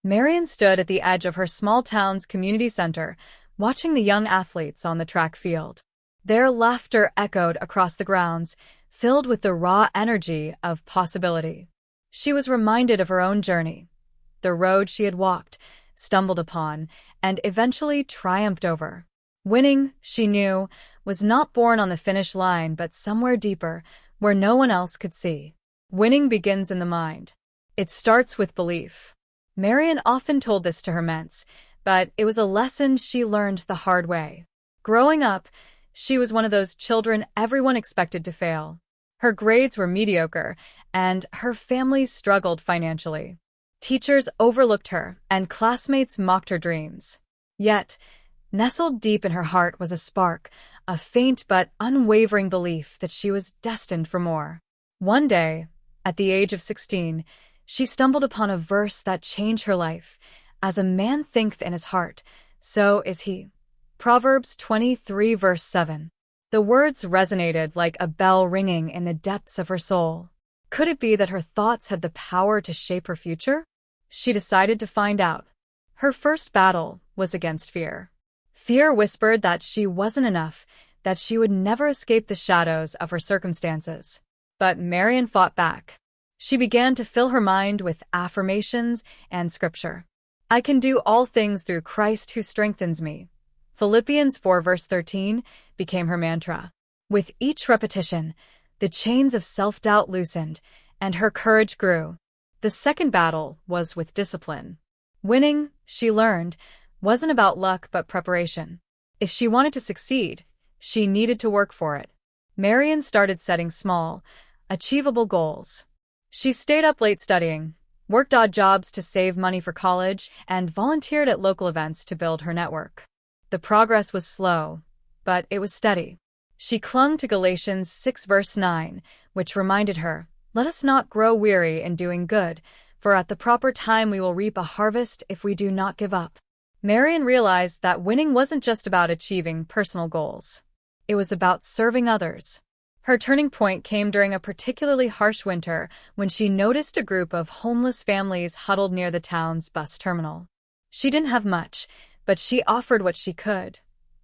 Marian stood at the edge of her small town's community center, watching the young athletes on the track field. Their laughter echoed across the grounds, filled with the raw energy of possibility. She was reminded of her own journey, the road she had walked, stumbled upon, and eventually triumphed over. Winning, she knew, was not born on the finish line but somewhere deeper, where no one else could see. Winning begins in the mind. It starts with belief. Marian often told this to her mates, but it was a lesson she learned the hard way. Growing up, she was one of those children everyone expected to fail. Her grades were mediocre, and her family struggled financially. Teachers overlooked her, and classmates mocked her dreams. Yet, nestled deep in her heart was a spark, a faint but unwavering belief that she was destined for more. One day, at the age of 16, she stumbled upon a verse that changed her life. As a man thinketh in his heart, so is he. Proverbs 23 verse 7. The words resonated like a bell ringing in the depths of her soul. Could it be that her thoughts had the power to shape her future? She decided to find out. Her first battle was against fear. Fear whispered that she wasn't enough, that she would never escape the shadows of her circumstances. But Marian fought back. She began to fill her mind with affirmations and scripture. I can do all things through Christ who strengthens me. Philippians 4 verse 13 became her mantra. With each repetition, the chains of self-doubt loosened, and her courage grew. The second battle was with discipline. Winning, she learned, wasn't about luck but preparation. If she wanted to succeed, she needed to work for it. Marian started setting small, achievable goals. She stayed up late studying, worked odd jobs to save money for college, and volunteered at local events to build her network. The progress was slow, but it was steady. She clung to Galatians 6 verse 9, which reminded her, "Let us not grow weary in doing good, for at the proper time we will reap a harvest if we do not give up." Marian realized that winning wasn't just about achieving personal goals. It was about serving others. Her turning point came during a particularly harsh winter when she noticed a group of homeless families huddled near the town's bus terminal. She didn't have much, but she offered what she could: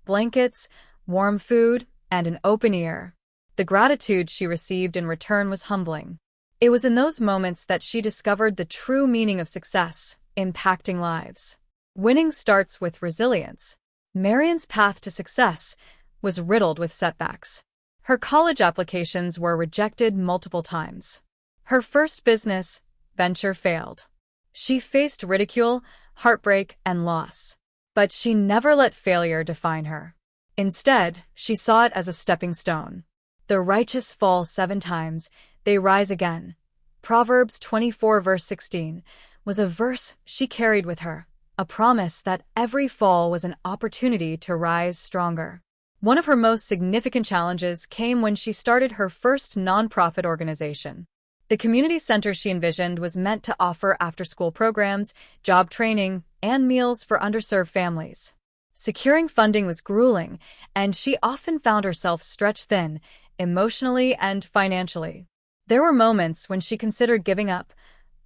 blankets, warm food, and an open ear. The gratitude she received in return was humbling. It was in those moments that she discovered the true meaning of success, impacting lives. Winning starts with resilience. Marian's path to success was riddled with setbacks. Her college applications were rejected multiple times. Her first business venture failed. She faced ridicule, heartbreak, and loss. But she never let failure define her. Instead, she saw it as a stepping stone. The righteous fall 7 times, they rise again. Proverbs 24 verse 16 was a verse she carried with her, a promise that every fall was an opportunity to rise stronger. One of her most significant challenges came when she started her first nonprofit organization. The community center she envisioned was meant to offer after-school programs, job training, and meals for underserved families. Securing funding was grueling, and she often found herself stretched thin, emotionally and financially. There were moments when she considered giving up,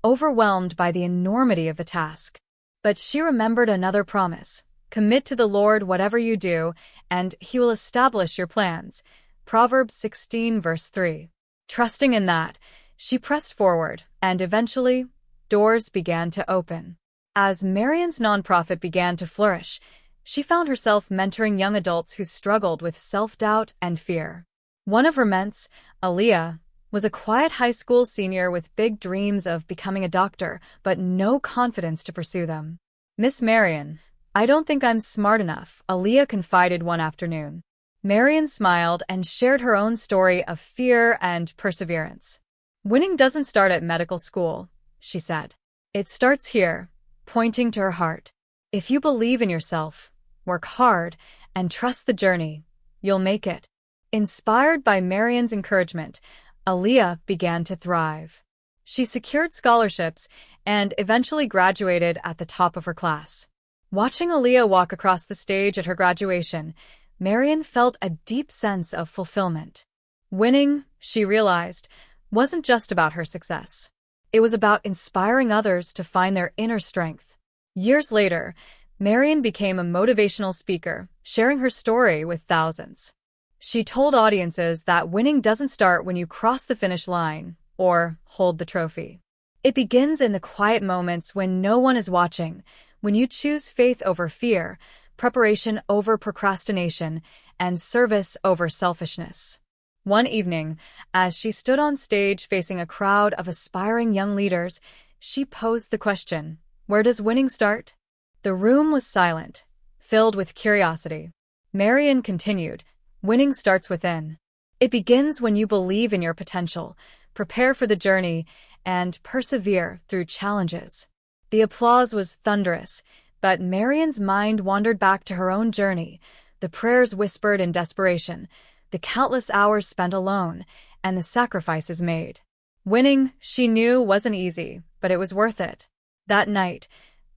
overwhelmed by the enormity of the task. But she remembered another promise: commit to the Lord whatever you do, and He will establish your plans. Proverbs 16 verse 3. Trusting in that, she pressed forward, and eventually, doors began to open. As Marian's nonprofit began to flourish, she found herself mentoring young adults who struggled with self-doubt and fear. One of her mentors, Aaliyah, was a quiet high school senior with big dreams of becoming a doctor, but no confidence to pursue them. "Miss Marian, I don't think I'm smart enough," Aaliyah confided one afternoon. Marian smiled and shared her own story of fear and perseverance. "Winning doesn't start at medical school," she said. "It starts here," pointing to her heart. "If you believe in yourself, work hard, and trust the journey, you'll make it." Inspired by Marian's encouragement, Aaliyah began to thrive. She secured scholarships and eventually graduated at the top of her class. Watching Aaliyah walk across the stage at her graduation, Marian felt a deep sense of fulfillment. Winning, she realized, wasn't just about her success. It was about inspiring others to find their inner strength. Years later, Marion became a motivational speaker, sharing her story with thousands. She told audiences that winning doesn't start when you cross the finish line or hold the trophy. It begins in the quiet moments when no one is watching, when you choose faith over fear, preparation over procrastination, and service over selfishness. One evening, as she stood on stage facing a crowd of aspiring young leaders, she posed the question, "Where does winning start?" The room was silent, filled with curiosity. Marion continued, "Winning starts within. It begins when you believe in your potential, prepare for the journey, and persevere through challenges." The applause was thunderous, but Marion's mind wandered back to her own journey, the prayers whispered in desperation, the countless hours spent alone, and the sacrifices made. Winning, she knew, wasn't easy, but it was worth it. That night,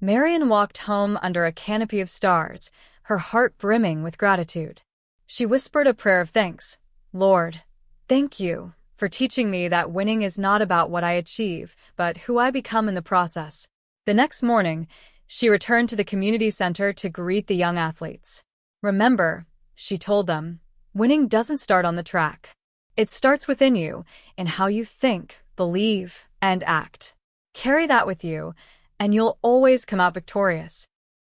Marion walked home under a canopy of stars, her heart brimming with gratitude. She whispered a prayer of thanks. "Lord, thank you for teaching me that winning is not about what I achieve, but who I become in the process." The next morning, she returned to the community center to greet the young athletes. "Remember," she told them, "winning doesn't start on the track. It starts within you, in how you think, believe, and act. Carry that with you, and you'll always come out victorious."